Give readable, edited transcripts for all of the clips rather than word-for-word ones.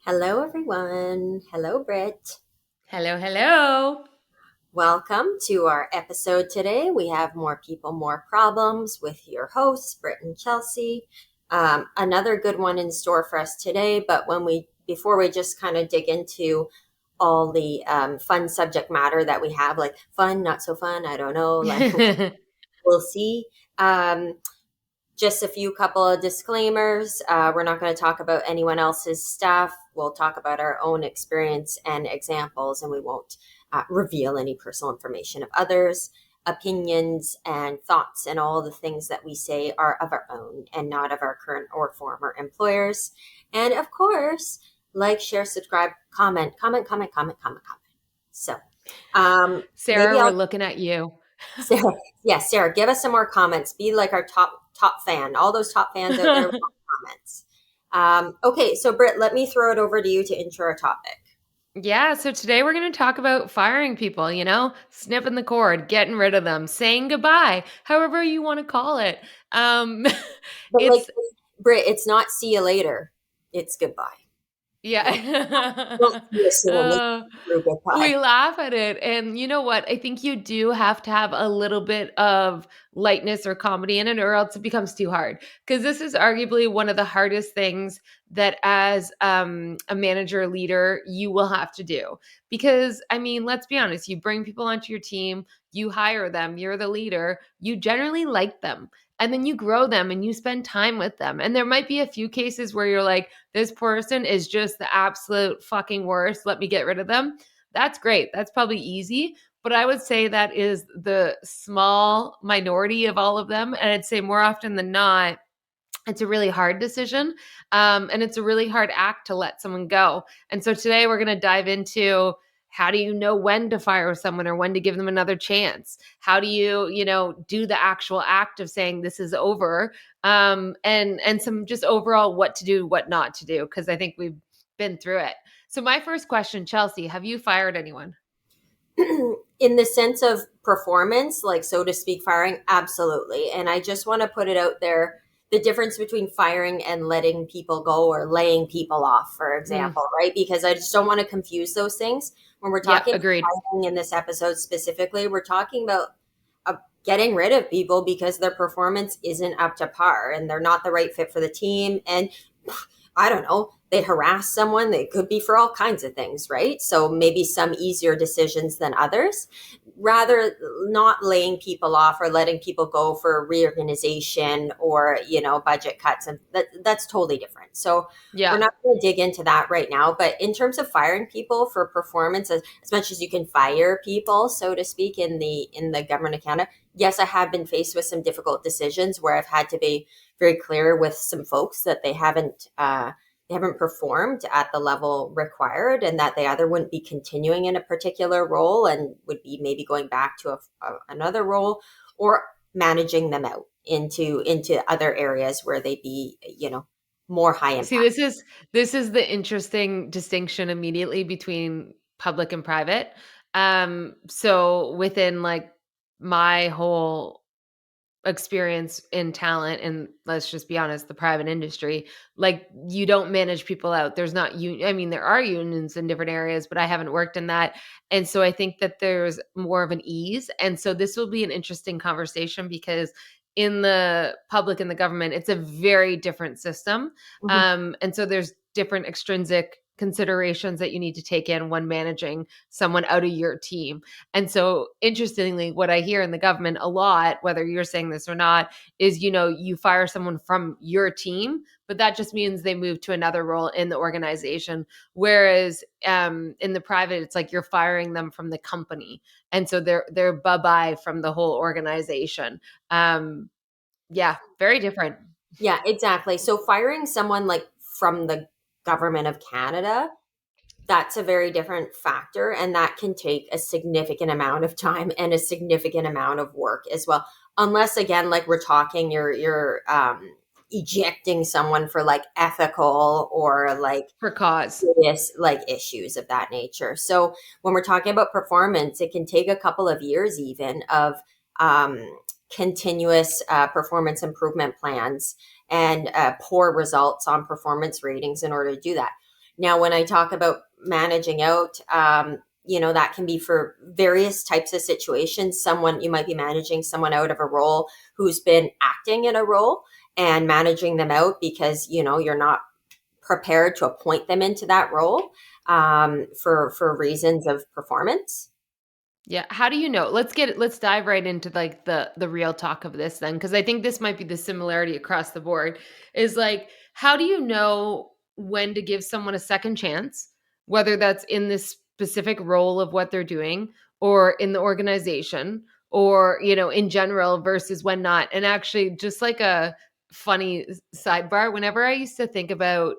Hello, everyone. Hello, Britt. Hello, hello. Welcome to our episode today. We have More People, More Problems with your hosts, Britt and Chelsea. Another good one in store for us today. But before we just kind of dig into all the fun subject matter that we have, like fun, not so fun, I don't know, like we'll see. Um, Just a few couple of disclaimers. We're not going to talk about anyone else's stuff. We'll talk about our own experience and examples, and we won't reveal any personal information of others. Opinions and thoughts and all the things that we say are of our own and not of our current or former employers. And of course, like, share, subscribe, comment. So maybe Sarah, we're I'll looking at you. Sarah, yes, Sarah, give us some more comments. Be like our top fan. All those top fans out there want comments. Okay, so Britt, let me throw it over to you to intro our topic. Yeah, so today we're going to talk about firing people, snipping the cord, getting rid of them, saying goodbye, however you want to call it. Um, But like, it's Britt, it's not see you later. It's goodbye. Don't Yeah. see us soon. It's Uh, goodbye. we laugh at it. And you know what? I think you do have to have a little bit of lightness or comedy in it, or else it becomes too hard. Because this is arguably one of the hardest things that, as a manager leader, you will have to do. Because, I mean, let's be honest, you bring people onto your team, you hire them, you're the leader, you generally like them. And then you grow them and you spend time with them. And there might be a few cases where you're like, this person is just the absolute fucking worst. Let me get rid of them. That's great. That's probably easy. But I would say that is the small minority of all of them. And I'd say more often than not, it's a really hard decision. And it's a really hard act to let someone go. And so today we're going to dive into how do you know when to fire someone or when to give them another chance? How do you do the actual act of saying this is over? And some just overall what to do, what not to do, because I think we've been through it. So my first question, Chelsea, have you fired anyone? In the sense of performance, like, so to speak, firing, absolutely. And I just want to put it out there, the difference between firing and letting people go or laying people off, for Mm, example, right? Because I just don't want to confuse those things. When we're yep, talking agreed. firing in this episode specifically, we're talking about getting rid of people because their performance isn't up to par and they're not the right fit for the team. And I don't know, they harass someone. They could be for all kinds of things, right? So maybe some easier decisions than others. Rather, not laying people off or letting people go for reorganization or, budget cuts. And that's totally different. So we're Yeah. not going to dig into that right now. But in terms of firing people for performance, as much as you can fire people, so to speak, in the government of Canada, yes, I have been faced with some difficult decisions where I've had to be very clear with some folks that they haven't performed at the level required, and that they either wouldn't be continuing in a particular role and would be maybe going back to another role, or managing them out into other areas where they'd be more high See, impact. this is the interesting distinction immediately between public and private. So within like my whole experience in talent, and let's just be honest, the private industry, like you don't manage people out. There's not I mean, there are unions in different areas, but I haven't worked in that. And so I think that there's more of an ease. And so this will be an interesting conversation because in the public and the government, it's a very different system. Mhm. And so there's different extrinsic considerations that you need to take in when managing someone out of your team. And so, interestingly, what I hear in the government a lot, whether you're saying this or not, is you fire someone from your team, but that just means they move to another role in the organization. Whereas in the private, it's like you're firing them from the company, and so they're bye bye from the whole organization. Um, yeah, very different. Yeah, exactly. So firing someone like from the government of Canada, that's a very different factor, and that can take a significant amount of time and a significant amount of work as well. Unless, again, like we're talking, you're ejecting someone for like ethical or like For cause. serious like issues of that nature. So when we're talking about performance, it can take a couple of years even of um, continuous performance improvement plans and poor results on performance ratings in order to do that. Now, when I talk about managing out, that can be for various types of situations. Someone, you might be managing someone out of a role who's been acting in a role and managing them out because, you're not prepared to appoint them into that role for reasons of performance. Yeah. How do you know? Let's dive right into like the real talk of this then, because I think this might be the similarity across the board. Is like, how do you know when to give someone a second chance, whether that's in this specific role of what they're doing or in the organization or, in general versus when not? And actually just like a funny sidebar, whenever I used to think about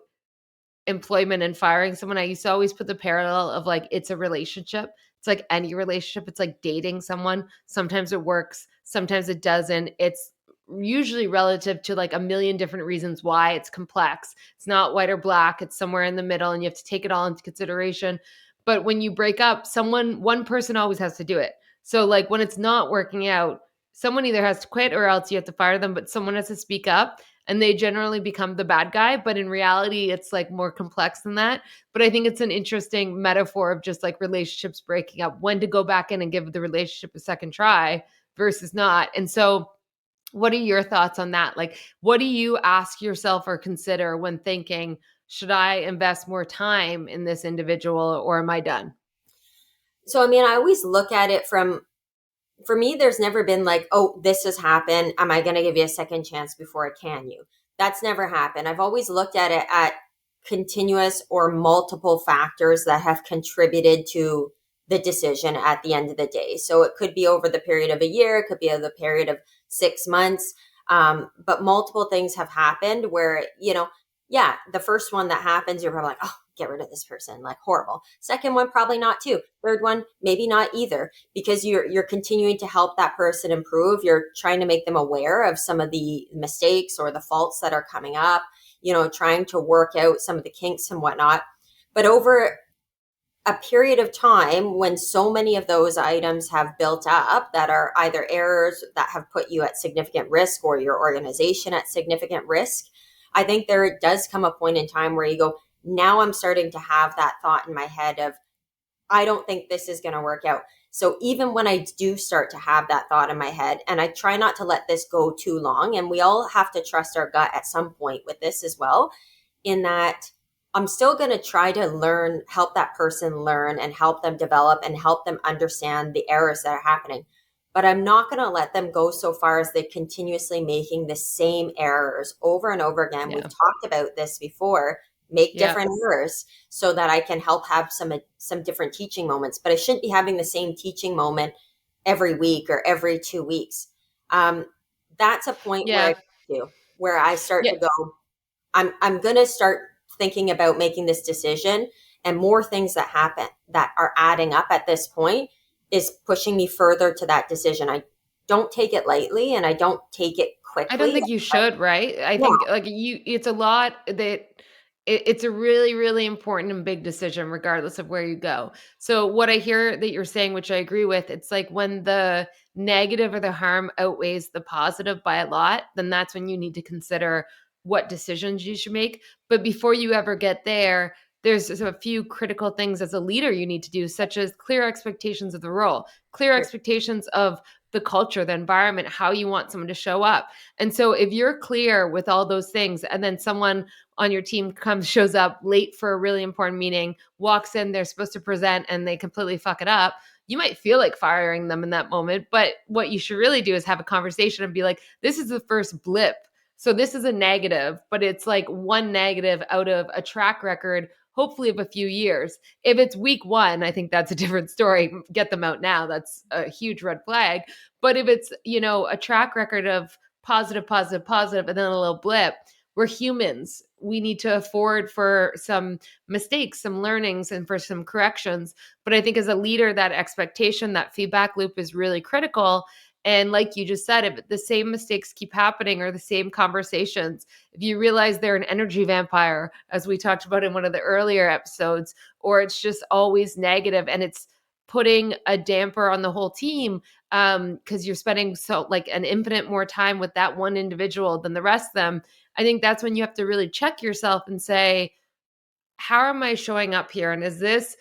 employment and firing someone, I used to always put the parallel of like it's a relationship. It's like any relationship. It's like dating someone. Sometimes it works, sometimes it doesn't. It's usually relative to like a million different reasons why. It's complex. It's not white or black. It's somewhere in the middle and you have to take it all into consideration. But when you break up, one person always has to do it. So like when it's not working out, someone either has to quit or else you have to fire them, but someone has to speak up and they generally become the bad guy. But in reality, it's like more complex than that. But I think it's an interesting metaphor of just like relationships breaking up, when to go back in and give the relationship a second try versus not. And so, what are your thoughts on that? Like, what do you ask yourself or consider when thinking, should I invest more time in this individual or am I done? So, I mean, I always look at it from, for me, there's never been like, oh, this has happened. Am I going to give you a second chance before I can you? That's never happened. I've always looked at it at continuous or multiple factors that have contributed to the decision at the end of the day. So it could be over the period of a year, it could be over the period of 6 months. But multiple things have happened where, yeah, the first one that happens, you're probably like, oh, get rid of this person, like horrible. Second one, probably not too. Third one, maybe not either, because you're continuing to help that person improve. You're trying to make them aware of some of the mistakes or the faults that are coming up, trying to work out some of the kinks and whatnot. But over a period of time when so many of those items have built up that are either errors that have put you at significant risk or your organization at significant risk, I think there does come a point in time where you go, now I'm starting to have that thought in my head of, I don't think this is going to work out. So even when I do start to have that thought in my head, and I try not to let this go too long, and we all have to trust our gut at some point with this as well, in that I'm still going to try to learn, help that person learn and help them develop and help them understand the errors that are happening. But I'm not going to let them go so far as they're continuously making the same errors over and over again. We've Yeah. talked about this before. Make Yeah. different errors so that I can help have some different teaching moments. But I shouldn't be having the same teaching moment every week or every 2 weeks. Um, that's a point where Yeah. where I start Yeah. to go, I'm going to start thinking about making this decision, and more things that happen that are adding up at this point is pushing me further to that decision. I don't take it lightly and I don't take it I don't quickly. think you should, right? I Yeah, think like it's a lot that it's a really, really important and big decision, regardless of where you go. So, what I hear that you're saying, which I agree with, it's like when the negative or the harm outweighs the positive by a lot, then that's when you need to consider what decisions you should make. But before you ever get there, there's just a few critical things as a leader you need to do, such as clear expectations of the role, clear expectations of the culture, the environment, how you want someone to show up. And so if you're clear with all those things and then someone on your team shows up late for a really important meeting, walks in, they're supposed to present and they completely fuck it up, you might feel like firing them in that moment. But what you should really do is have a conversation and be like, this is the first blip. So this is a negative, but it's like one negative out of a track record, hopefully of a few years. If it's week one, I think that's a different story. Get them out now. That's a huge red flag. But if it's, a track record of positive, positive, positive, and then a little blip, we're humans. We need to afford for some mistakes, some learnings, and for some corrections. But I think as a leader, that expectation, that feedback loop is really critical. And like you just said, if the same mistakes keep happening or the same conversations, if you realize they're an energy vampire, as we talked about in one of the earlier episodes, or it's just always negative and it's putting a damper on the whole team, because you're spending so like an infinite more time with that one individual than the rest of them, I think that's when you have to really check yourself and say, how am I showing up here? And is this,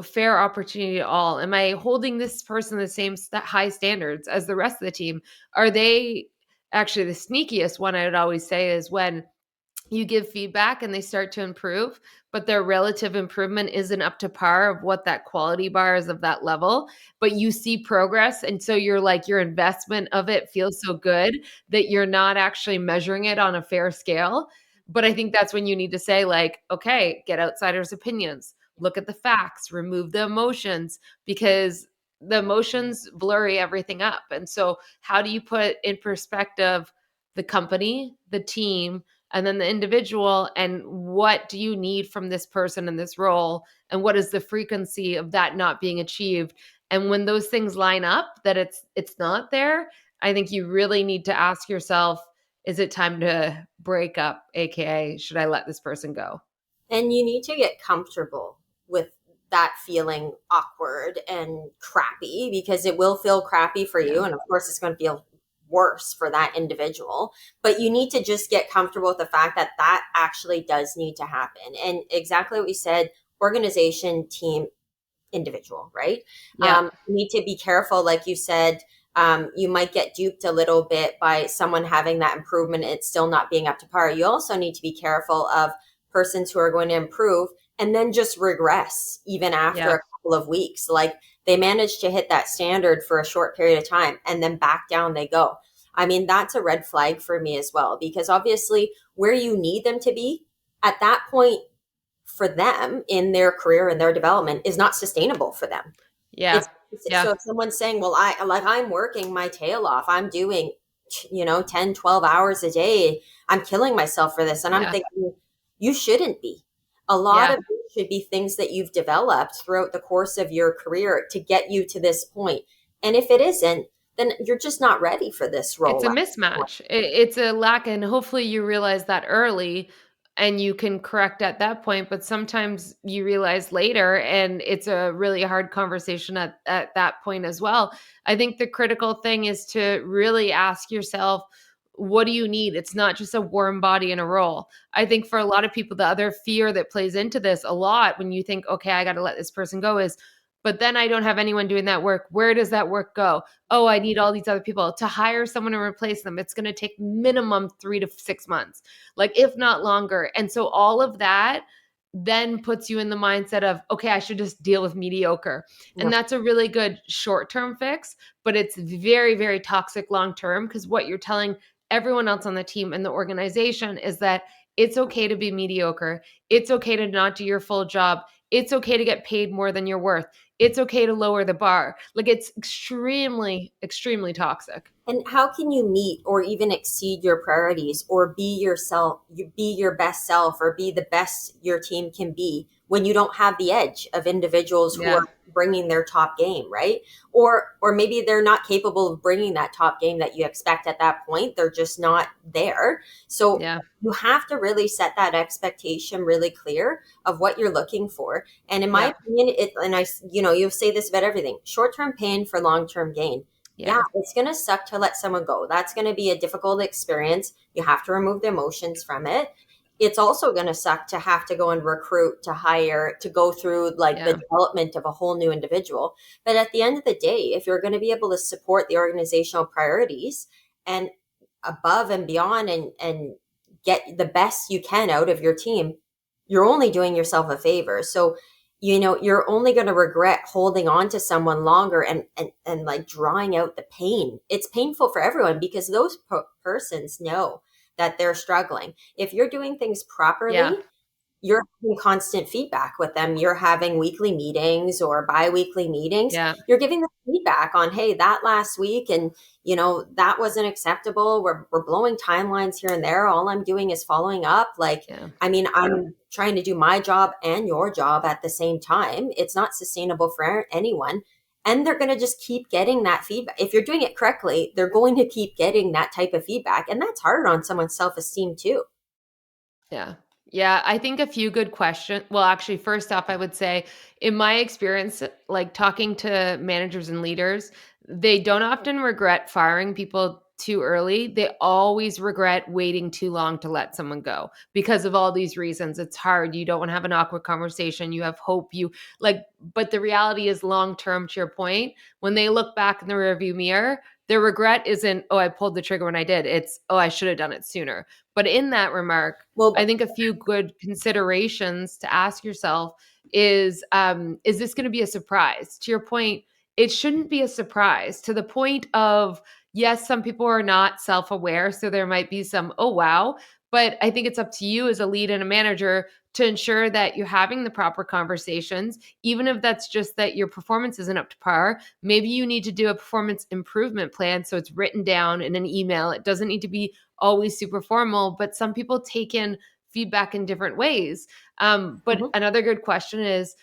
fair opportunity at all? Am I holding this person the same high standards as the rest of the team? Are they actually the sneakiest one I would always say is when you give feedback and they start to improve, but their relative improvement isn't up to par of what that quality bar is of that level, but you see progress. And so you're like, your investment of it feels so good that you're not actually measuring it on a fair scale. But I think that's when you need to say, like, okay, get outsiders' opinions, look at the facts, remove the emotions, because the emotions blurry everything up. And so, how do you put in perspective the company, the team, and then the individual, and what do you need from this person in this role, and what is the frequency of that not being achieved? And when those things line up that it's not there, I think you really need to ask yourself, is it time to break up, aka should I let this person go? And you need to get comfortable with that feeling awkward and crappy, because it will feel crappy for Yeah. you. And of course, it's going to feel worse for that individual. But you need to just get comfortable with the fact that that actually does need to happen. And exactly what you said, organization, team, individual, right? Yeah. You need to be careful, like you said. You might get duped a little bit by someone having that improvement, it's still not being up to par. You also need to be careful of persons who are going to improve and then just regress even after Yeah. a couple of weeks. Like they managed to hit that standard for a short period of time and then back down they go. I mean, that's a red flag for me as well, because obviously where you need them to be at that point for them in their career and their development is not sustainable for them. Yeah. It's Yeah. so if someone's saying, well, I'm working my tail off, I'm doing 10, 12 hours a day, I'm killing myself for this, and I'm Yeah. thinking you shouldn't be. A lot Yeah. of it should be things that you've developed throughout the course of your career to get you to this point. And if it isn't, then you're just not ready for this It's role. a mismatch. It's a lack, and hopefully you realize that early and you can correct at that point. But sometimes you realize later, and it's a really hard conversation at that point as well. I think the critical thing is to really ask yourself, what do you need? It's not just a warm body and a role. I think for a lot of people, the other fear that plays into this a lot when you think, okay, I got to let this person go is, but then I don't have anyone doing that work. Where does that work go? Oh, I need all these other people to hire someone to replace them. It's going to take minimum 3 to 6 months, like if not longer. And so all of that then puts you in the mindset of, okay, I should just deal with mediocre. And Yep. that's a really good short term fix, but it's very, very toxic long term, because what you're telling everyone else on the team and the organization is that it's okay to be mediocre. It's okay to not do your full job. It's okay to get paid more than you're worth. It's okay to lower the bar. Like it's extremely, extremely toxic. And how can you meet or even exceed your priorities or be yourself, be your best self, or be the best your team can be when you don't have the edge of individuals who Yeah. are bringing their top game, right? Or maybe they're not capable of bringing that top game that you expect at that point. They're just not there. So Yeah. you have to really set that expectation really clear of what you're looking for. And in my Yeah. opinion, you say this about everything: short-term pain for long-term gain. Yeah, Yeah. it's going to suck to let someone go. That's going to be a difficult experience. You have to remove the emotions from it. It's also going to suck to have to go and recruit, to hire, to go through like the Yeah. development of a whole new individual. But at the end of the day, if you're going to be able to support the organizational priorities and above and beyond, and get the best you can out of your team, you're only doing yourself a favor. So you're only going to regret holding on to someone longer, and like drawing out the pain. It's painful for everyone because those persons know that they're struggling. If you're doing things Yeah. properly, you're having constant feedback with them. You're having weekly meetings or bi-weekly meetings. Yeah. You're giving them feedback on, hey, that last week, and that wasn't acceptable. We're blowing timelines here and there. All I'm doing is following up. Like, Yeah. I mean, I'm trying to do my job and your job at the same time. It's not sustainable for anyone. And they're going to just keep getting that feedback. If you're doing it correctly, they're going to keep getting that type of feedback. And that's hard on someone's self-esteem too. Yeah. Yeah, I think a few good questions. Well, actually, first off, I would say, in my experience, like talking to managers and leaders, they don't often regret firing people too early, they always regret waiting too long to let someone go because of all these reasons. It's hard. You don't want to have an awkward conversation. You have hope. You like, but the reality is long term, to your point, when they look back in the rearview mirror, their regret isn't, oh, I pulled the trigger when I did. It's, oh, I should have done it sooner. But in that remark, I Well, think a few good considerations to ask yourself is this going to be a surprise? To your point, it shouldn't be a surprise to the point of, yes, some people are not self-aware, so there might be some, oh wow, but I think it's up to you as a lead and a manager to ensure that you're having the proper conversations, even if that's just that your performance isn't up to par. Maybe you need to do a performance improvement plan so it's written down in an email. It doesn't need to be always super formal, but some people take in feedback in different ways. But mhm. another good question is,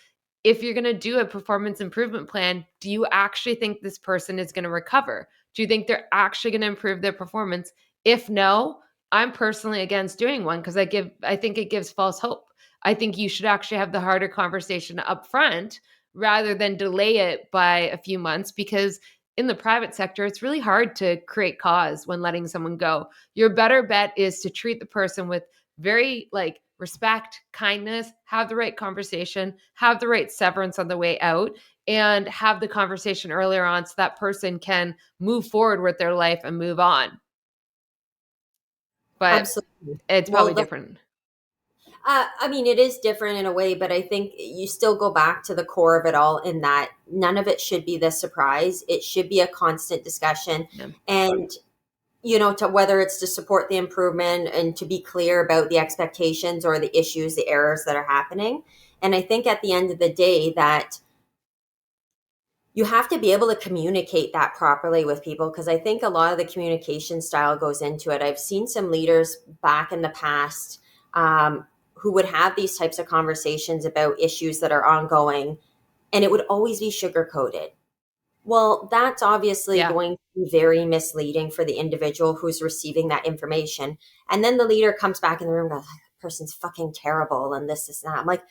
if you're going to do a performance improvement plan, do you actually think this person is going to recover? Do you think they're actually going to improve their performance? If no, I'm personally against doing one because I think it gives false hope. I think you should actually have the harder conversation up front rather than delay it by a few months, because in the private sector, it's really hard to create cause when letting someone go. Your better bet is to treat the person with very like respect, kindness, have the right conversation, have the right severance on the way out, and have the conversation earlier on so that person can move forward with their life and move on. But Absolutely. it's Well, probably the different. I mean, it is different in a way, but I think you still go back to the core of it all in that none of it should be the surprise. It should be a constant discussion. Yeah. And, to whether it's to support the improvement and to be clear about the expectations or the issues, the errors that are happening. And I think at the end of the day, that you have to be able to communicate that properly with people, because I think a lot of the communication style goes into it. I've seen some leaders back in the past who would have these types of conversations about issues that are ongoing, and it would always be sugar coated. Well, that's obviously Yeah. going to be very misleading for the individual who's receiving that information. And then the leader comes back in the room and goes, that person's fucking terrible and this, and that. I'm like,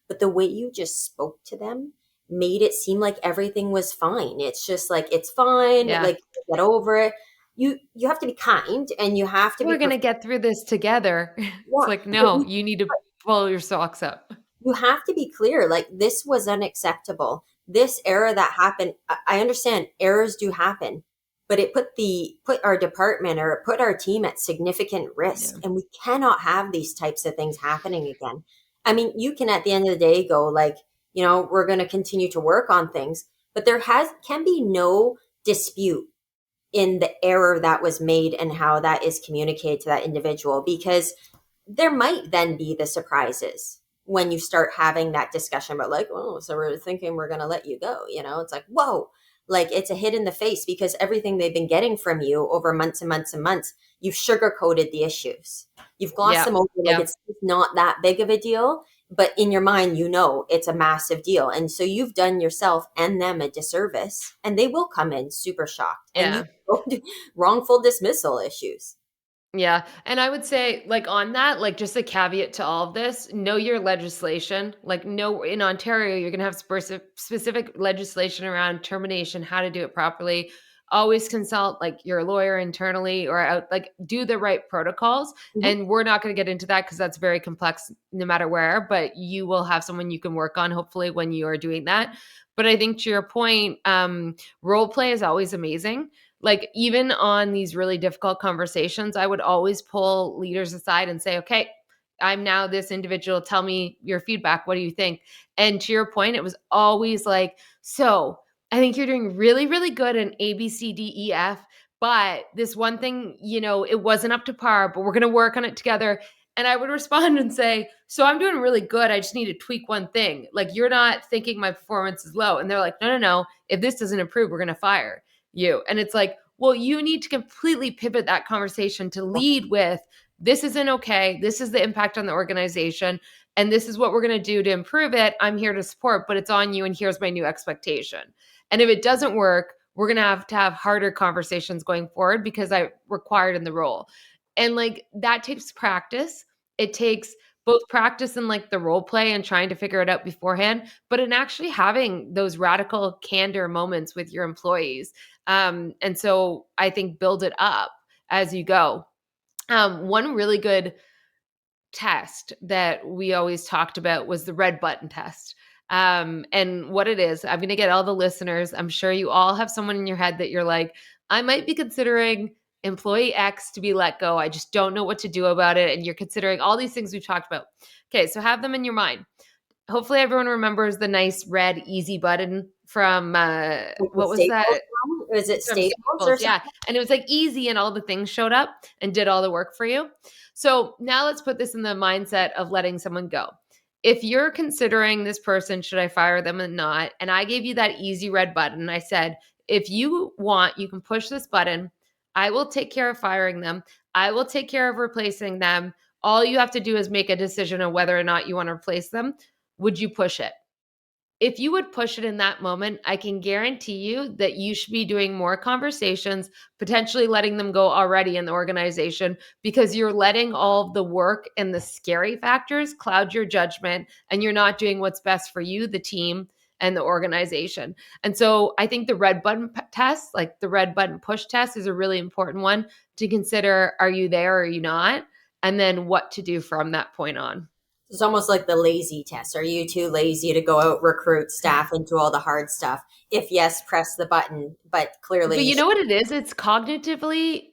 but the way you just spoke to them made it seem like everything was fine. It's just like, it's fine, Yeah. like, get over it. You have to be kind and you have to be We're going to professional. get through this together. It's Yeah, like, but no, you need to pull your socks up. you have to be clear, like, this was unacceptable. This error that happened, I understand errors do happen, but it put our department or it put our team at significant risk, Yeah. and we cannot have these types of things happening again. I mean, you can at the end of the day go like, we're going to continue to work on things, but there has can be no dispute in the error that was made and how that is communicated to that individual, because there might then be the surprises when you start having that discussion about like, oh, so we're thinking we're going to let you go. It's like, whoa, like, it's a hit in the face, because everything they've been getting from you over months and months and months, you've sugarcoated the issues. You've glossed Yeah. them over like Yeah. it's not that big of a deal, but in your mind, it's a massive deal. And so you've done yourself and them a disservice, and they will come in super shocked, and you Yeah. wrongful dismissal issues. Yeah. And I would say, like, on that, like, just a caveat to all of this, know your legislation. Like, know in Ontario, you're going to have specific legislation around termination, how to do it properly. Always consult like your lawyer internally or out, like, do the right protocols. Mhm. And we're not going to get into that because that's very complex no matter where, but you will have someone you can work on hopefully when you are doing that. But I think to your point, role play is always amazing. Like, even on these really difficult conversations, I would always pull leaders aside and say, okay, I'm now this individual. Tell me your feedback. What do you think? And to your point, it was always like, so I think you're doing really, really good in A, B, C, D, E, F. But this one thing, it wasn't up to par, but we're going to work on it together. And I would respond and say, so I'm doing really good. I just need to tweak one thing. Like, you're not thinking my performance is low. And they're like, no, no, no. If this doesn't improve, we're going to fire you. And it's like, well, you need to completely pivot that conversation to lead with, this isn't okay. This is the impact on the organization. And this is what we're going to do to improve it. I'm here to support, but it's on you. And here's my new expectation. And if it doesn't work, we're going to have harder conversations going forward because I required in the role. And like, that takes practice. It takes both practice and like the role play and trying to figure it out beforehand, but in actually having those radical candor moments with your employees. And so I think build it up. as you go. One really good test that we always talked about was the red button test. And what it is, I'm going to get all the listeners. I'm sure you all have someone in your head that you're like, I might be considering employee X to be let go. I just don't know what to do about it. And you're considering all these things we've talked about. Okay, so have them in your mind. Hopefully, everyone remembers the nice red easy button from Like the what was that? Staples one? Is it From Staples or Staples, something? yeah. And it was like easy and all the things showed up and did all the work for you. So now let's put this in the mindset of letting someone go. If you're considering this person, should I fire them or not? And I gave you that easy red button. I said, if you want, you can push this button. I will take care of firing them. I will take care of replacing them. All you have to do is make a decision on whether or not you want to replace them. Would you push it? If you would push it in that moment, I can guarantee you that you should be doing more conversations, potentially letting them go already in the organization because you're letting all of the work and the scary factors cloud your judgment and you're not doing what's best for you, the team, and the organization. And so I think the red button test, like the red button push test, is a really important one to consider. Are you there or are you not? And then what to do from that point on. It's almost like the lazy test. Are you too lazy to go out recruit staff and do all the hard stuff? If yes, press the button. But clearly, But you you know what it is? It's cognitively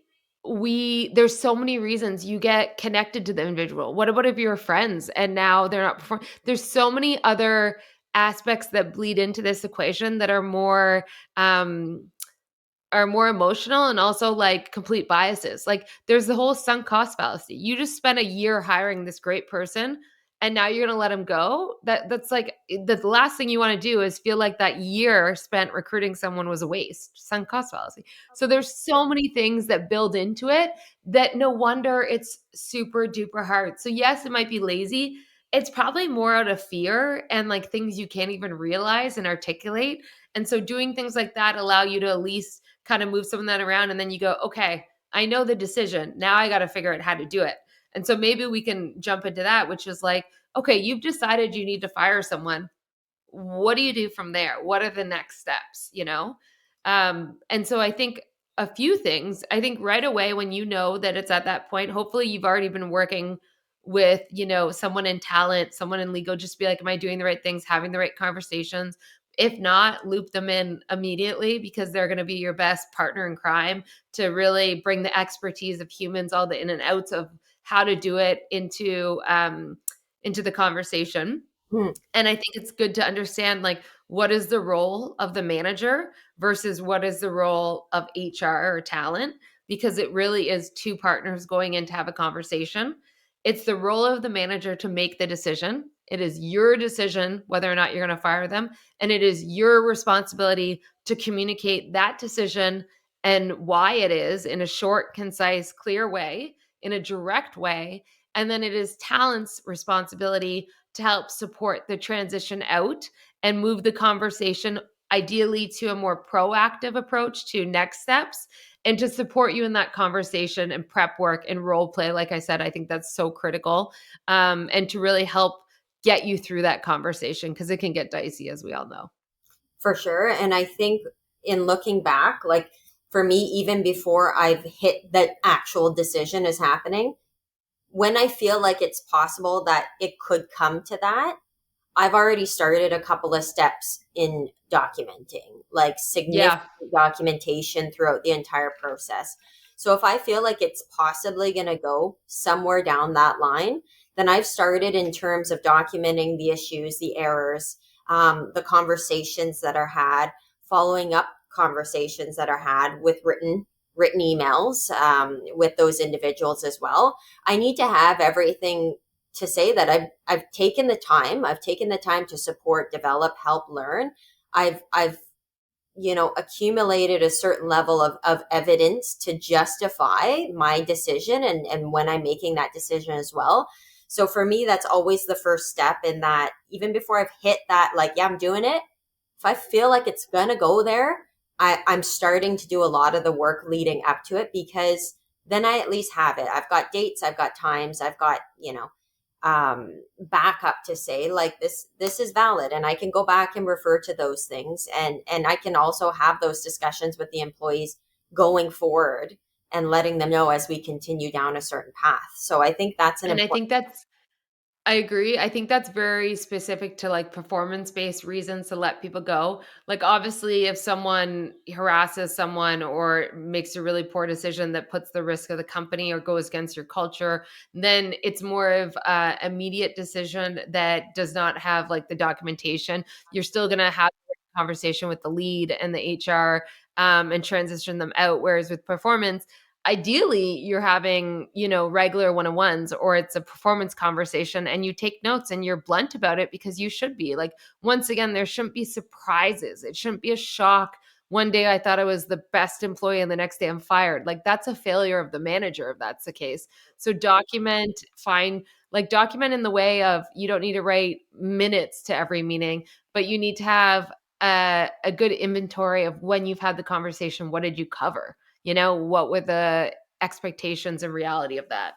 there's so many reasons you get connected to the individual. What about if you're friends and now they're not performing? There's so many other aspects that bleed into this equation that um are more emotional and also like complete biases. Like there's the whole sunk cost fallacy. You just spent a year hiring this great person and now you're going to let him go. That's like the last thing you want to do is feel like that year spent recruiting someone was a waste. Sunk cost fallacy. So there's so many things that build into it that no wonder it's super duper hard. So yes, it might be lazy. It's probably more out of fear and like things you can't even realize and articulate. And so doing things like that allow you to at least kind of move some of that around and then you go, okay, I know the decision. Now I got to figure out how to do it. And so maybe we can jump into that, which is like, okay, you've decided you need to fire someone. What do you do from there? What are the next steps? And so I think a few things, I think right away when you know that it's at that point, hopefully you've already been working with, someone in talent, someone in legal, just be like, am I doing the right things, having the right conversations? If not, loop them in immediately because they're going to be your best partner in crime to really bring the expertise of humans, all the in and outs of how to do it into the conversation. Hmm. And I think it's good to understand like what is the role of the manager versus what is the role of HR or talent, because it really is two partners going in to have a conversation. It's the role of the manager to make the decision. It is your decision whether or not you're going to fire them. And it is your responsibility to communicate that decision and why it is in a short, concise, clear way, in a direct way. And then it is talent's responsibility to help support the transition out and move the conversation ideally to a more proactive approach to next steps and to support you in that conversation and prep work and role play. Like I said, I think that's so critical, and to really help get you through that conversation because it can get dicey, as we all know. for sure. And I think in looking back, like for me, even before I've hit that actual decision is happening, when I feel like it's possible that it could come to that, I've already started a couple of steps in documenting, like significant Yeah. documentation throughout the entire process. So if I feel like it's possibly going to go somewhere down that line, then I've started in terms of documenting the issues, the errors, the conversations that are had, following up conversations that are had with written emails with those individuals as well. I need to have everything to say that I've taken the time. I've taken the time to support, develop, help, learn. I've accumulated a certain level of evidence to justify my decision and when I'm making that decision as well. So for me, that's always the first step in that. Even before I've hit that, like, yeah, I'm doing it. If I feel like it's gonna go there, I'm starting to do a lot of the work leading up to it because then I at least have it. I've got dates, I've got times, I've got, backup to say like this is valid, and I can go back and refer to those things, and I can also have those discussions with the employees going forward and letting them know as we continue down a certain path. So I think that's an And I important. think that's I agree. I think that's very specific to like performance based reasons to let people go. Like, obviously, if someone harasses someone or makes a really poor decision that puts the risk of the company or goes against your culture, then it's more of a immediate decision that does not have like the documentation. You're still going to have a conversation with the lead and the HR, and transition them out. Whereas with performance, ideally you're having, regular one-on-ones, or it's a performance conversation and you take notes and you're blunt about it, because you should be like, once again, there shouldn't be surprises. It shouldn't be a shock. One day I thought I was the best employee and the next day I'm fired. Like, that's a failure of the manager if that's the case. So document in the way of, you don't need to write minutes to every meeting, but you need to have a good inventory of when you've had the conversation. What did you cover? What were the expectations and reality of that?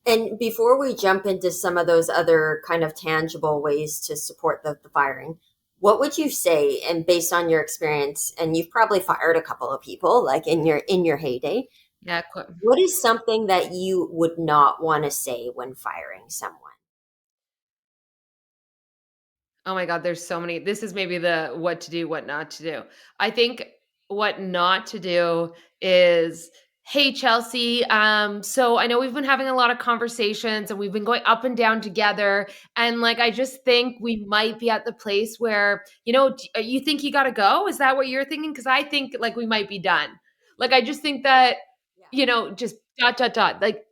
And before we jump into some of those other kind of tangible ways to support the firing, what would you say, and based on your experience, and you've probably fired a couple of people like in your heyday, Yeah. what is something that you would not want to say when firing someone? Oh my God, there's so many. This is maybe the what to do, what not to do. I think what not to do is, hey, Chelsea, so I know we've been having a lot of conversations and we've been going up and down together. And like, I just think we might be at the place where, you think you got to go? Is that what you're thinking? Because I think like we might be done. Like, I just think that, Yeah. just dot, dot, dot. Like,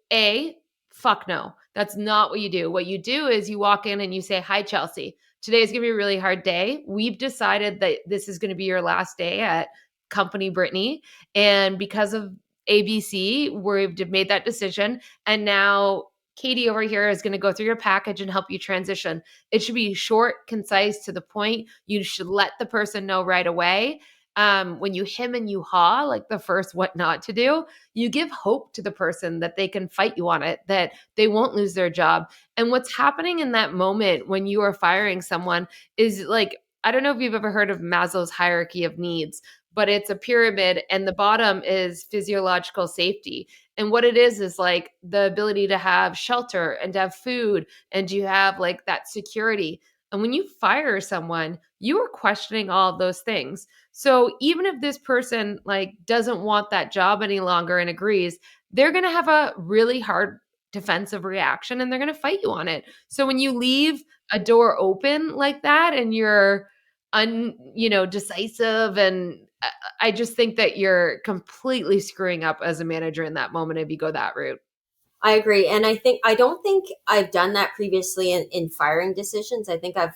fuck no. That's not what you do. What you do is you walk in and you say, hi, Chelsea. Today is going to be a really hard day. We've decided that this is going to be your last day at company Brittany. And because of ABC, we've made that decision. And now Katie over here is going to go through your package and help you transition. It should be short, concise, to the point. You should let the person know right away. When you hem and you haw, like the first what not to do, you give hope to the person that they can fight you on it, that they won't lose their job. And what's happening in that moment when you are firing someone is like, I don't know if you've ever heard of Maslow's hierarchy of needs, but it's a pyramid and the bottom is physiological safety. And what it is like the ability to have shelter and to have food and to have like that security. And when you fire someone, you are questioning all of those things. So even if this person like doesn't want that job any longer and agrees, they're going to have a really hard defensive reaction and they're going to fight you on it. So when you leave a door open like that and you're decisive, and I just think that you're completely screwing up as a manager in that moment if you go that route. I agree. And I don't think I've done that previously in firing decisions. I think I've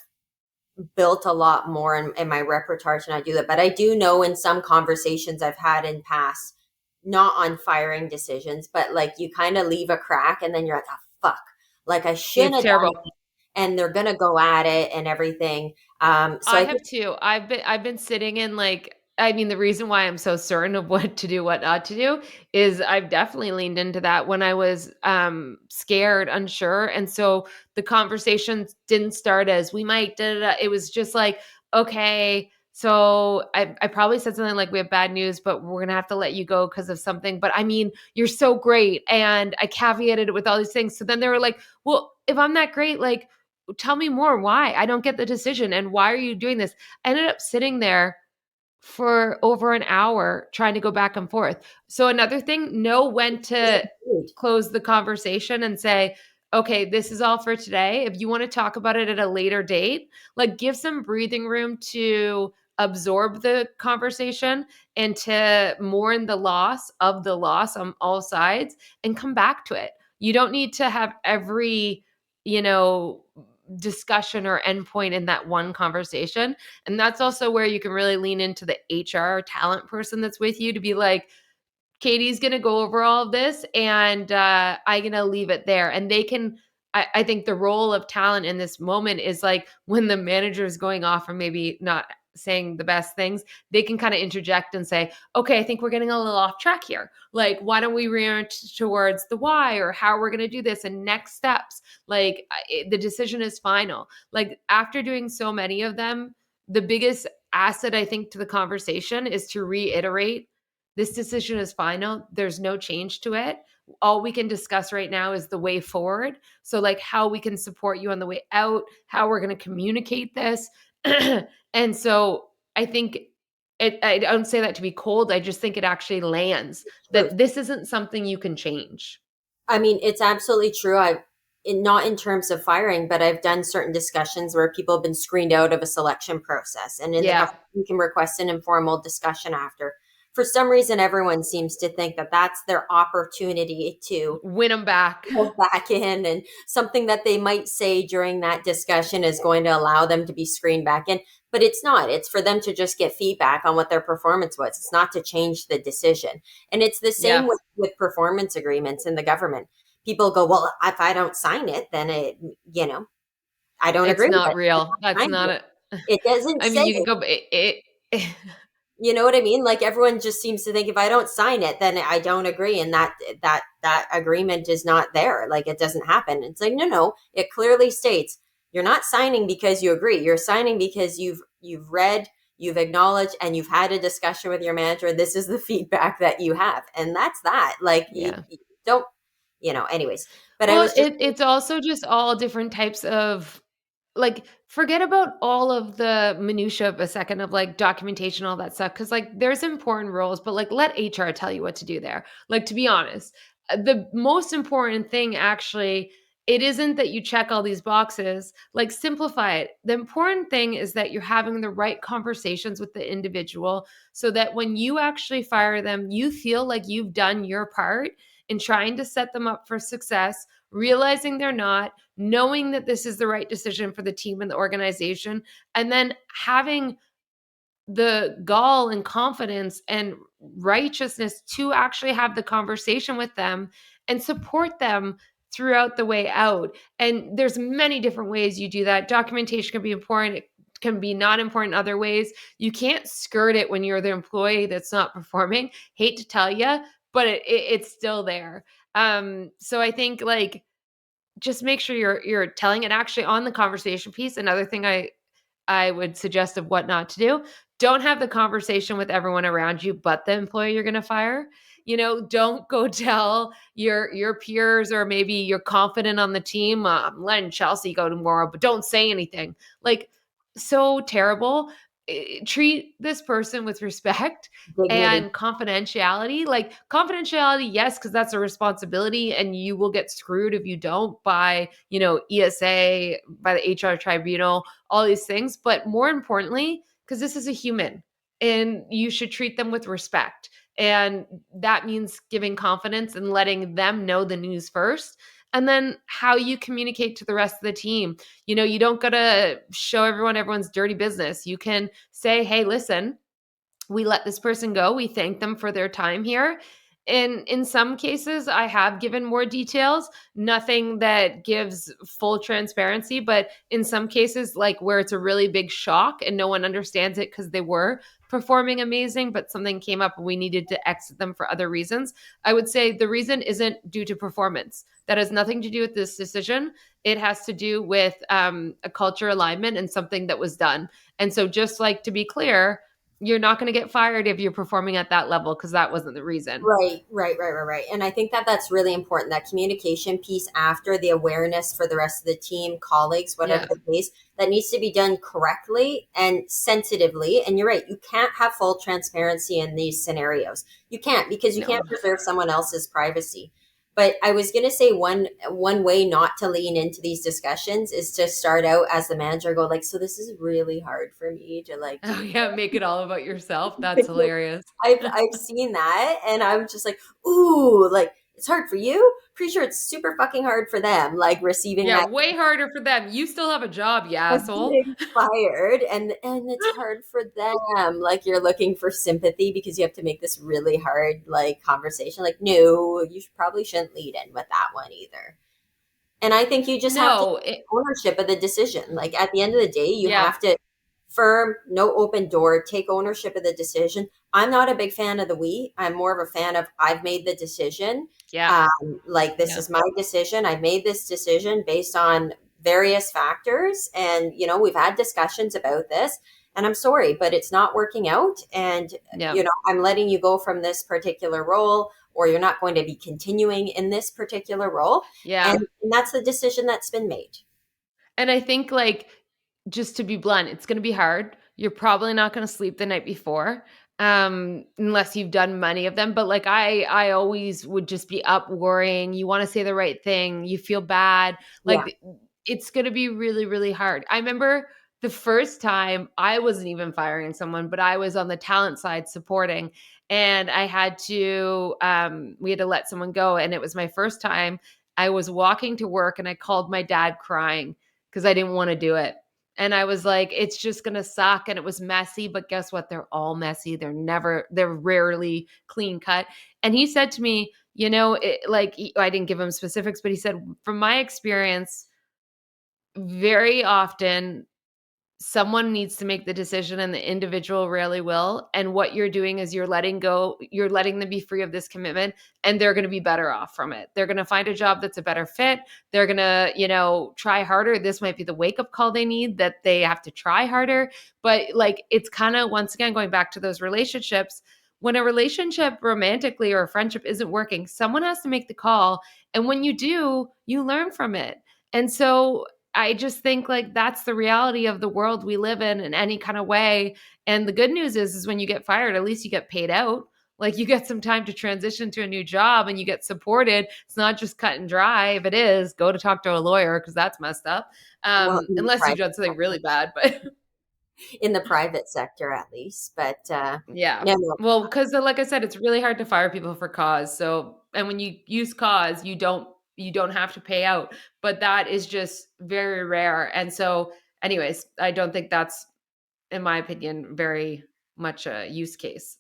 built a lot more in my repertoire to not do that. But I do know in some conversations I've had in past, not on firing decisions, but like you kind of leave a crack and then you're like, oh, fuck. Like I shouldn't It's have done terrible. it. And they're going to go at it and everything. So I I have think, too. I've been sitting in like, I mean, the reason why I'm so certain of what to do, what not to do is I've definitely leaned into that when I was scared, unsure. And so the conversations didn't start as we might da, da, da. It was just like, okay, so I probably said something like, we have bad news, but we're gonna have to let you go because of something. But I mean, you're so great. And I caveated it with all these things. So then they were like, well, if I'm that great, like tell me more. Why? I don't get the decision. And why are you doing this? I ended up sitting there for over an hour trying to go back and forth. So another thing, know when to close the conversation and say, okay, this is all for today. If you want to talk about it at a later date, like give some breathing room to absorb the conversation and to mourn the loss of the loss on all sides and come back to it. You don't need to have every, you know, discussion or endpoint in that one conversation. And that's also where you can really lean into the HR talent person that's with you to be like, Katie's going to go over all of this and I'm going to leave it there. And they can, I think the role of talent in this moment is like when the manager is going off or maybe not saying the best things, they can kind of interject and say, okay, I think we're getting a little off track here. Like, why don't we reorient towards the why or how we're going to do this and next steps? Like, the decision is final. Like, after doing so many of them, the biggest asset I think to the conversation is to reiterate this decision is final. There's no change to it. All we can discuss right now is the way forward. So, like, how we can support you on the way out, how we're going to communicate this. And so I think I don't say that to be cold. I just think it actually lands True. that this isn't something you can change. I mean, it's absolutely true. Not in terms of firing, but I've done certain discussions where people have been screened out of a selection process, and in the Yeah. government, you can request an informal discussion after. For some reason, everyone seems to think that that's their opportunity to Win them back. go back in, and something that they might say during that discussion is going to allow them to be screened back in. But it's not. It's for them to just get feedback on what their performance was. It's not to change the decision. And it's the same Yeah. with performance agreements in the government. People go, well, if I don't sign it, then you know, I don't It's agree with not it. real. That's Sign not it. it. It doesn't I mean, say you can it. go You know what I mean? Like everyone just seems to think if I don't sign it, then I don't agree, and that agreement is not there. Like it doesn't happen. It's like no. It clearly states you're not signing because you agree. You're signing because you've read, you've acknowledged, and you've had a discussion with your manager. This is the feedback that you have, and that's that. Like yeah. you don't, anyways. But I Well, was just it's also just all different types of, like, forget about all of the minutia of a second of like documentation, all that stuff. Cause like there's important roles, but like let HR tell you what to do there. Like, to be honest, the most important thing actually, it isn't that you check all these boxes, like simplify it. The important thing is that you're having the right conversations with the individual so that when you actually fire them, you feel like you've done your part in trying to set them up for success, realizing they're not, knowing that this is the right decision for the team and the organization, and then having the gall and confidence and righteousness to actually have the conversation with them and support them throughout the way out. And there's many different ways you do that. Documentation can be important, it can be not important in other ways. You can't skirt it when you're the employee that's not performing. Hate to tell you, but it's still there. So I think, like, just make sure you're telling it actually on the conversation piece. Another thing I would suggest of what not to do. Don't have the conversation with everyone around you but the employee you're going to fire. Don't go tell your peers, or maybe you're confident on the team, I'm letting Chelsea go tomorrow, but don't say anything. Like, so terrible. Treat this person with respect dignity. and confidentiality. Like, confidentiality, yes, because that's a responsibility, and you will get screwed if you don't by, ESA, by the HR tribunal, all these things. But more importantly, because this is a human and you should treat them with respect. And that means giving confidence and letting them know the news first. And then how you communicate to the rest of the team. You don't got to show everyone's dirty business. You can say, hey, listen, we let this person go. We thank them for their time here. And in some cases, I have given more details, nothing that gives full transparency. But in some cases, like where it's a really big shock and no one understands it because they were performing amazing, but something came up and we needed to exit them for other reasons, I would say the reason isn't due to performance. That has nothing to do with this decision. It has to do with a culture alignment and something that was done. And so, just like to be clear, you're not going to get fired if you're performing at that level because that wasn't the reason. Right. And I think that that's really important. That communication piece after the awareness for the rest of the team, colleagues, whatever Yeah. the case, that needs to be done correctly and sensitively. And you're right, you can't have full transparency in these scenarios. You can't, because you No. can't preserve someone else's privacy. But I was going to say one way not to lean into these discussions is to start out as the manager, go like, so this is really hard for me to like do. Oh, yeah. Make it all about yourself. That's hilarious. I've seen that, and I'm just like, ooh, like it's hard for you. Pretty sure it's super fucking hard for them, like receiving Yeah. that Way harder for them. You still have a job, you of asshole. getting fired, and it's hard for them. Like you're looking for sympathy because you have to make this really hard like conversation. Like, no, probably shouldn't lead in with that one either. And I think you just have to No. take ownership of the decision. Like at the end of the day, you Yeah. have to firm, no open door, take ownership of the decision. I'm not a big fan of the we. I'm more of a fan of I've made the decision. Yeah. Like this Yeah. is my decision. I made this decision based on various factors, and we've had discussions about this, and I'm sorry, but it's not working out. And, Yeah. I'm letting you go from this particular role, or you're not going to be continuing in this particular role. Yeah. And that's the decision that's been made. And I think, like, just to be blunt, it's gonna be hard. You're probably not gonna sleep the night before, unless you've done many of them, but, like, I always would just be up worrying, you wanna say the right thing, you feel bad, Yeah. like, it's gonna be really, really hard. I remember the first time I wasn't even firing someone, but I was on the talent side supporting, and I had to, we had to let someone go, and it was my first time. I was walking to work, and I called my dad crying, 'cause I didn't wanna do it. And I was like, "It's just gonna suck," and it was messy, but guess what? They're all messy. They're rarely clean cut. And he said to me, I didn't give him specifics, but he said, "From my experience, very often someone needs to make the decision and the individual rarely will, and what you're doing is you're letting them be free of this commitment, and they're going to be better off from it. They're going to find a job that's a better fit. They're going to, try harder. This might be the wake up call they need, that they have to try harder." But, like, it's kind of, once again, going back to those relationships. When a relationship romantically or a friendship isn't working, someone has to make the call, and when you do, you learn from it. And so I just think, like, that's the reality of the world we live in any kind of way. And the good news is when you get fired, at least you get paid out. Like, you get some time to transition to a new job and you get supported. It's not just cut and dry. If it is, go to talk to a lawyer, because that's messed up. Well, in the Unless you've private done something really bad, but in the private sector, at least. But yeah. no, no, Well, because like I said, it's really hard to fire people for cause. So, and when you use cause, you don't have to pay out, but that is just very rare. And so, anyways, I don't think that's, in my opinion, very much a use case.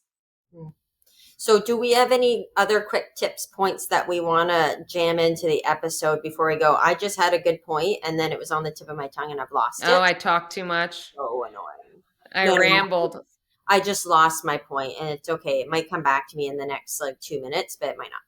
So, do we have any other quick tips, points that we want to jam into the episode before we go? I just had a good point, and then it was on the tip of my tongue, and I've lost Oh, it. I talk too much. So annoying. I No, no, no. rambled. I just lost my point, and it's okay. It might come back to me in the next like 2 minutes, but it might not.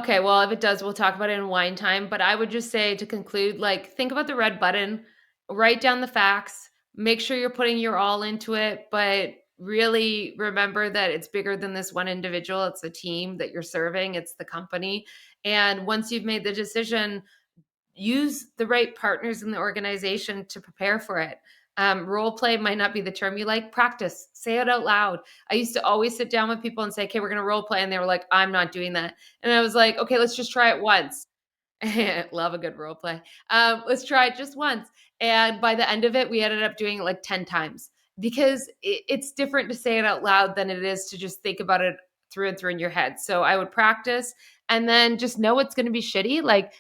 Okay, well, if it does, we'll talk about it in wine time. But I would just say, to conclude, like, think about the red button, write down the facts, make sure you're putting your all into it, but really remember that it's bigger than this one individual. It's a team that you're serving, it's the company. And once you've made the decision, use the right partners in the organization to prepare for it. Role play might not be the term you like. Practice, say it out loud. I used to always sit down with people and say, "Okay, we're going to role play." And they were like, "I'm not doing that." And I was like, "Okay, let's just try it once." Love a good role play. Let's try it just once. And by the end of it, we ended up doing it like 10 times, because it's different to say it out loud than it is to just think about it through and through in your head. So I would practice, and then just know it's going to be shitty. Like,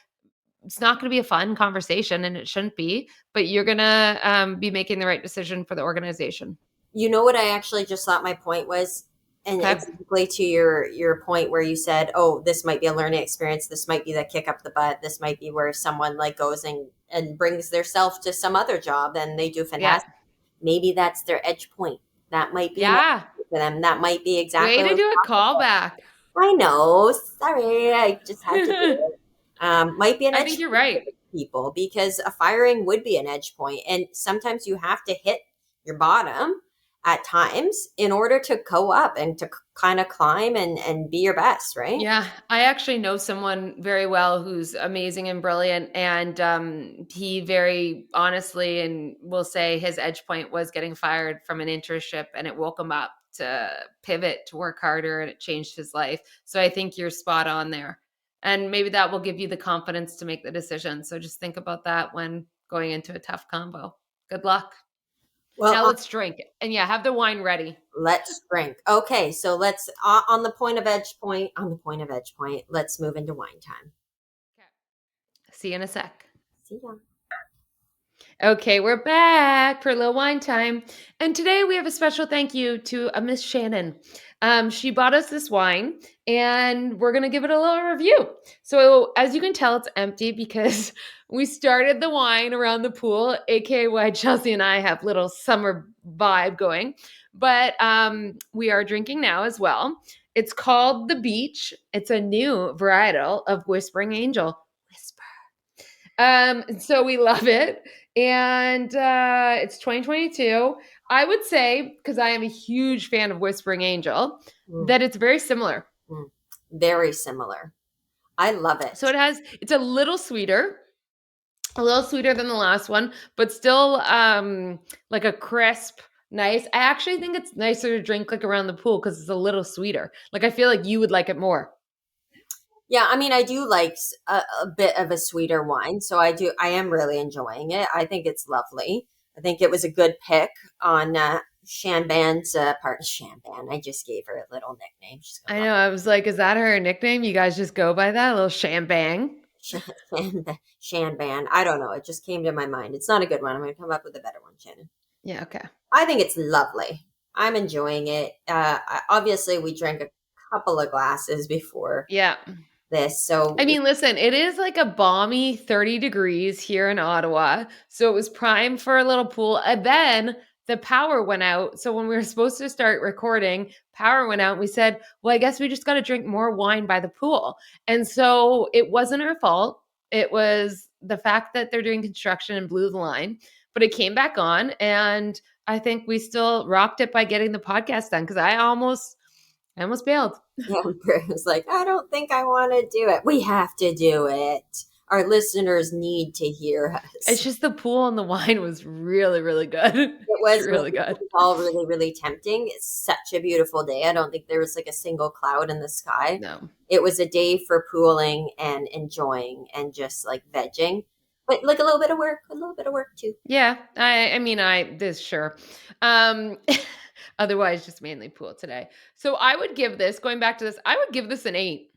it's not going to be a fun conversation, and it shouldn't be, but you're going to be making the right decision for the organization. You know what I actually just thought my point was, and Okay. exactly to your point where you said, "Oh, this might be a learning experience. This might be the kick up the butt. This might be where someone like goes and brings their self to some other job and they do Yeah. fantastic." Maybe that's their edge point. That might be an edge Yeah. point for them. That might be Way exactly to what do a callback. I know. Sorry, I just had to do I it. Might be an edge think you're point for right. people, because a firing would be an edge point, and sometimes you have to hit your bottom at times in order to go up and to kind of climb and be your best, right? Yeah, I actually know someone very well who's amazing and brilliant, and he very honestly and will say his edge point was getting fired from an internship, and it woke him up to pivot to work harder, and it changed his life. So I think you're spot on there, and maybe that will give you the confidence to make the decision. So just think about that when going into a tough combo. Good luck. Well, Now let's drink, and yeah, have the wine ready. let's drink. Okay, so let's on the point of edge point. On the point of edge point, let's move into wine time. Okay. See you in a sec. See ya. Okay, we're back for a little wine time. And today we have a special thank you to a Miss Shannon. She bought us this wine, and we're going to give it a little review. So, as you can tell, it's empty because we started the wine around the pool, aka why Chelsea and I have little summer vibe going. But we are drinking now as well. It's called The Beach. It's a new varietal of Whispering Angel. Whisper. So we love it. And it's 2022. I would say, because I am a huge fan of Whispering Angel, Mm, that it's very similar. mm. Very similar. I love So it. it's a little sweeter than the last one, but still like a crisp, nice. I actually think it's nicer to drink like around the pool because it's a little sweeter. Like I feel like you would like it more. Yeah, I mean, I do like a bit of a sweeter wine, so I am really enjoying it. I think it's lovely. I think it was a good pick on Shanban's part. Shanban, I just gave her a little nickname. She's gonna I love know. I was like, is that her nickname? You guys just go by that? A little shambang? Shanban. I don't know. It just came to my mind. It's not a good one. I'm going to come up with a better one, Shannon. Yeah, okay. I think it's lovely. I'm enjoying it. Obviously, we drank a couple of glasses before Yeah. this, so I mean, listen, it is like a balmy 30 degrees here in Ottawa. So it was prime for a little pool. And then the power went out. So when we were supposed to start recording, power went out. And we said, well, I guess we just got to drink more wine by the pool. And so it wasn't our fault. It was the fact that they're doing construction and blew the line. But it came back on. And I think we still rocked it by getting the podcast done because I almost bailed. yeah, Britt was like, I don't think I want to do it. We have to do it. Our listeners need to hear It's us. just the pool and the wine was really, really good. It It's was really good. all really, really tempting. It's such a beautiful day. I don't think there was like a single cloud in the sky. No. It was a day for pooling and enjoying and just like vegging, but like a little bit of work, a little bit of work too. Yeah. I mean, this sure. Um otherwise just mainly pool today. So I would give this, going back to this, I would give this an 8.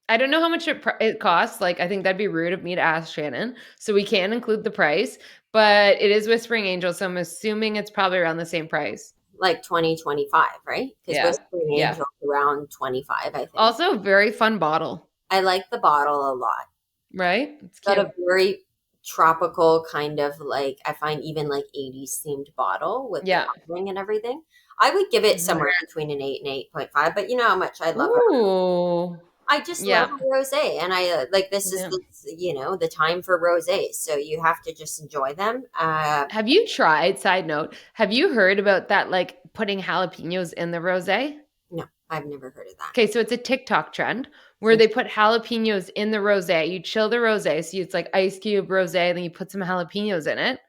I don't know how much it costs. Like, I think that'd be rude of me to ask Shannon. So we can include the price, but it is Whispering Angel. So I'm assuming it's probably around the same price. Like 2025, right? Because Yeah. Whispering Yeah. Angel around 25, I think. Also, very fun bottle, I like the bottle a lot. right? It's Got cute. a very tropical kind of like, I find even like 80s themed bottle with the Yeah. coloring and everything. I would give it Mhm. somewhere between an 8 and 8.5, but you know how much I love her. Ooh. I just love Yeah. a rosé, and I like this is Yeah. the time for rosés, so you have to just enjoy them. Have you tried, side note, have you heard about that, like, putting jalapenos in the rosé? No, I've never heard of that. Okay, so it's a TikTok trend where they put jalapenos in the rosé. You chill the rosé, so it's like ice cube rosé, and then you put some jalapenos in it,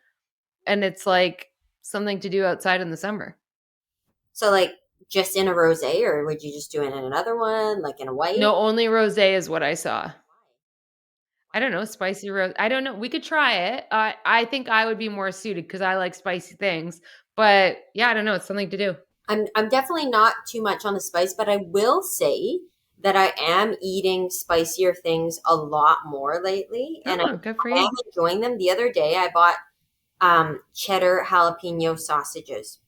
and it's like something to do outside in the summer. So like just in a rosé, or would you just do it in another one, like in a white? No, only rosé is what I saw. I don't know, spicy rose. I don't know. We could try it. I think I would be more suited because I like spicy things. But yeah, I don't know. It's something to do. I'm definitely not too much on the spice, but I will say that I am eating spicier things a lot more lately, and Oh, good for I am you. enjoying them. The other day, I bought cheddar jalapeno sausages.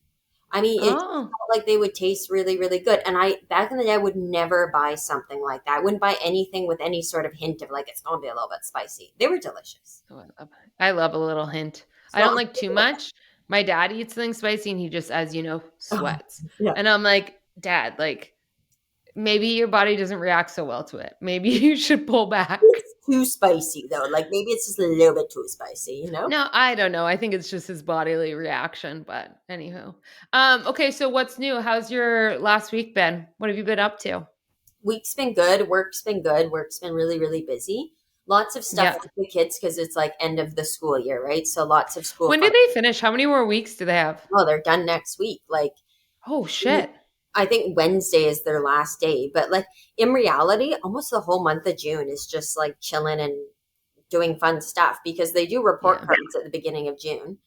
I mean, it Oh, felt like they would taste really, really good. And I back in the day, I would never buy something like that. I wouldn't buy anything with any sort of hint of like it's going to be a little bit spicy. They were delicious. oh, I love a little hint. I don't So like too much. My dad eats things spicy and he just, as you know, oh, sweats. yeah, And I'm like, Dad, like maybe your body doesn't react so well to it. Maybe you should pull back. it's too spicy though. Like maybe it's just a little bit too spicy, you know? No, I don't know. I think it's just his bodily reaction, but anywho. Okay, so what's new? How's your last week been? What have you been up to? Week's been good. Work's been good. Work's been really, really busy. Lots of stuff Yeah. with the kids because it's like end of the school year, right? So lots of school When fun. did they finish? How many more weeks do they have? Oh, they're done next week. Like Oh shit. I think Wednesday is their last day, but like in reality, almost the whole month of June is just like chilling and doing fun stuff because they do report Yeah. cards at the beginning of June.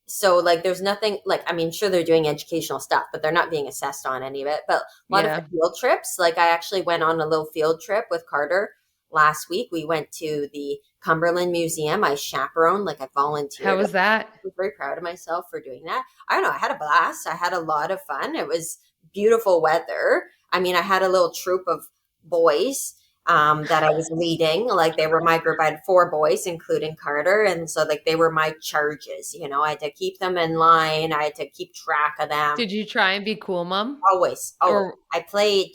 So like there's nothing like I mean sure they're doing educational stuff, but they're not being assessed on any of it. But a lot of Yeah. field trips, like I actually went on a little field trip with Carter last week. We went to the Cumberland Museum. I chaperoned, like I How volunteered. was that? I was very proud of myself for doing that. I don't know, I had a blast. I had a lot of fun. It was beautiful weather. I mean, I had a little troop of boys that I was leading. Like they were my group. I had four boys, including Carter, and so like they were my charges. You know, I had to keep them in line. I had to keep track of them. Did you try and be cool, mom? Always, always. Or I played.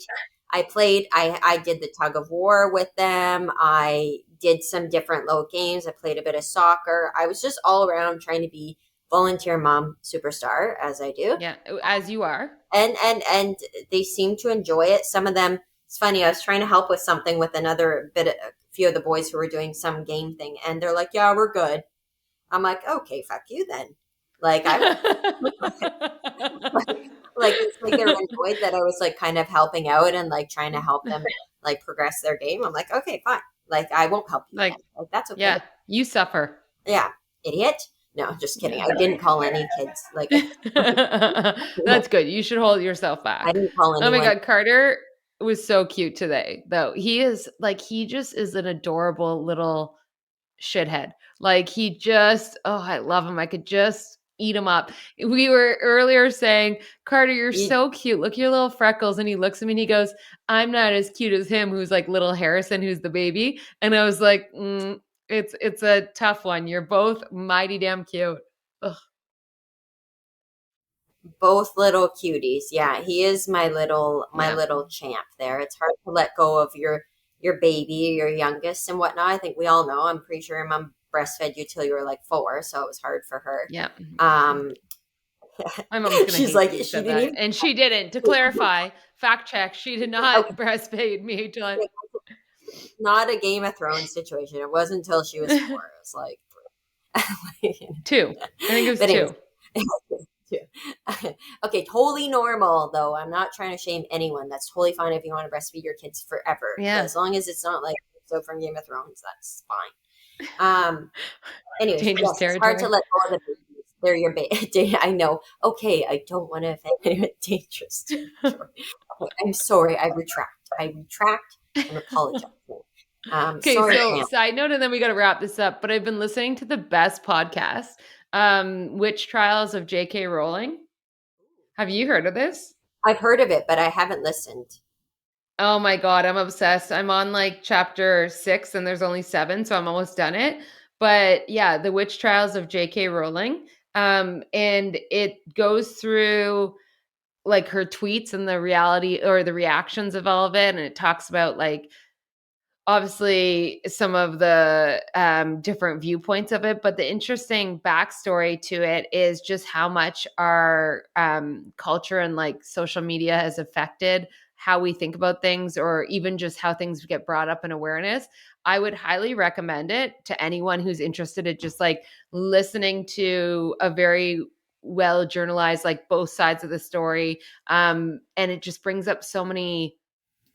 I did the tug of war with them. I did some different little games. I played a bit of soccer. I was just all around trying to be volunteer mom superstar as I do. Yeah, as you are. And they seem to enjoy it. Some of them, it's funny, I was trying to help with something with a few of the boys who were doing some game thing, and they're like, yeah, we're good. I'm like, okay, fuck you then. Like I won't. Like it's like they're annoyed that I was like kind of helping out and like trying to help them like progress their game. I'm like, okay, fine. Like I won't help you then. Like, Like that's okay. yeah, you suffer. Yeah, idiot. No, just kidding. Yeah. I didn't call any kids. Like That's good. You should hold yourself I back. didn't call Oh my anyone. God, Carter was so cute today, though. He just is an adorable little shithead. Like I love him. I could just eat him up. We were earlier saying, Carter, you're You, so cute. Look at your little freckles. And he looks at me and he goes, I'm not as cute as him, who's like little Harrison, who's the baby. And I was like, it's a tough one. You're both mighty damn cute. Ugh. both little cuties. Yeah, he is my Yeah. little champ there. It's hard to let go of your baby, your youngest and whatnot. I think we all know. I'm pretty sure your mom breastfed you till you were like 4, so it was hard for her. Yeah. Um My mom's gonna she's hate like that you she said didn't that. even And she didn't. To clarify, fact check, she did not okay, breastfeed me till not a Game of Thrones situation. It wasn't until she was 4. It was like two. I think it was but anyways, two. okay, totally normal though. I'm not trying to shame anyone. That's totally fine if you want to breastfeed your kids forever. Yeah. As long as it's not like so from Game of Thrones, that's fine. Anyways, Dangerous yes, it's hard to territory. let go of the babies. They're your baby. I know. Okay, I don't want to offend anyone. Dangerous territory. Okay, I'm sorry. I retract. I'm apologizing. Okay, Sorry, so Pam. side note, and then we got to wrap this up. But I've been listening to the best podcast, Witch Trials of J.K. Rowling. Have you heard of this? I've heard of it, but I haven't listened. Oh my God, I'm obsessed. I'm on like chapter 6 and there's only 7, so I'm almost done it. But yeah, The Witch Trials of J.K. Rowling. And it goes through like her tweets and the reality or the reactions of all of it. And it talks about like obviously some of the different viewpoints of it, but the interesting backstory to it is just how much our culture and like social media has affected how we think about things or even just how things get brought up in awareness. I would highly recommend it to anyone who's interested in just like listening to a very well journalized like both sides of the story, and it just brings up so many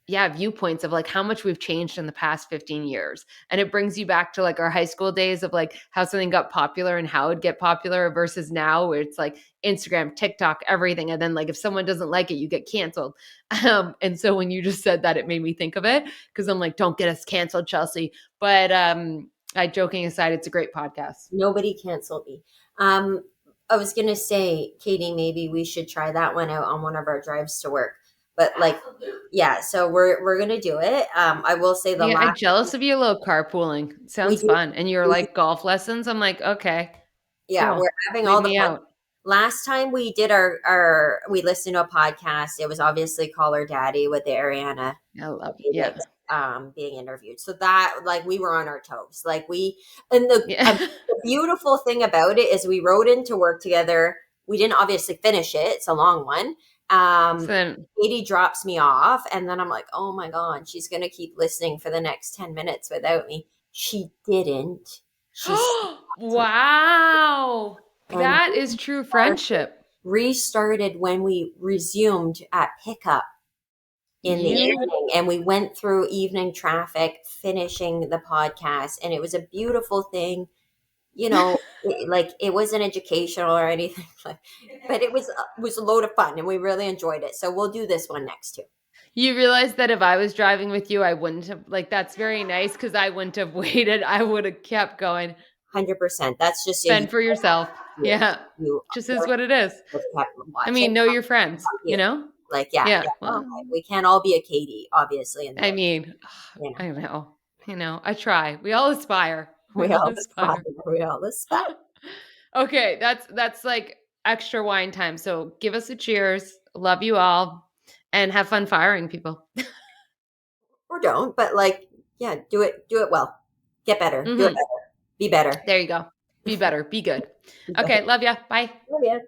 viewpoints of like how much we've changed in the past 15 years. And it brings you back to like our high school days of like how something got popular and how it get popular versus now where it's like Instagram, TikTok, everything. And then like if someone doesn't like it, you get canceled. And so when you just said that, it made me think of it because I'm like, don't get us canceled, Chelsea. But I joking aside, it's a great podcast. Nobody canceled me. I was gonna say, Katie, maybe we should try that one out on one of our drives to work. But like, yeah, so we're gonna do it. I will say the Yeah, I'm last jealous of your little carpooling. we Sounds do, fun. And you're we do, like golf lessons. I'm like, okay, yeah, we're cool. having Leave all the me fun. out. Last time we did our we listened to a podcast. It was obviously Call Her Daddy with the Ariana I love it. Yeah. David being interviewed. So that like we were on our toes. Like we and Yeah. the beautiful thing about it is we rode into work together. We didn't obviously finish it. It's a long one. So Um then, Katie drops me off and then I'm like, oh my God, she's gonna keep listening for the next 10 minutes without me. She didn't. She stopped wow. and That is true friendship. restarted when we resumed at pickup in the You, evening and we went through evening traffic finishing the podcast and it was a beautiful thing, you know. Like it wasn't educational or anything but it was a load of fun and we really enjoyed it, so we'll do this one next too. you realize that if I was driving with you, I wouldn't have, like, that's very nice because I wouldn't have waited. I would have kept going. 100%. That's just Fend for yourself. you, Yeah. you Just is what it is. just kept I watching mean, know your friends, you. Like Yeah. yeah, no, Well, we can't all be a Katie obviously in the I world, mean, you know. I know. I try. We all aspire. We We all all aspire. aspire. We all aspire. Okay, that's like extra wine time. So give us a cheers. Love you all and have fun firing people. or don't, but like, yeah, do it well. Get better. Do it Hmm. better. Be better. There you go. Be better. Be good. Okay. Love ya. Bye. Love ya.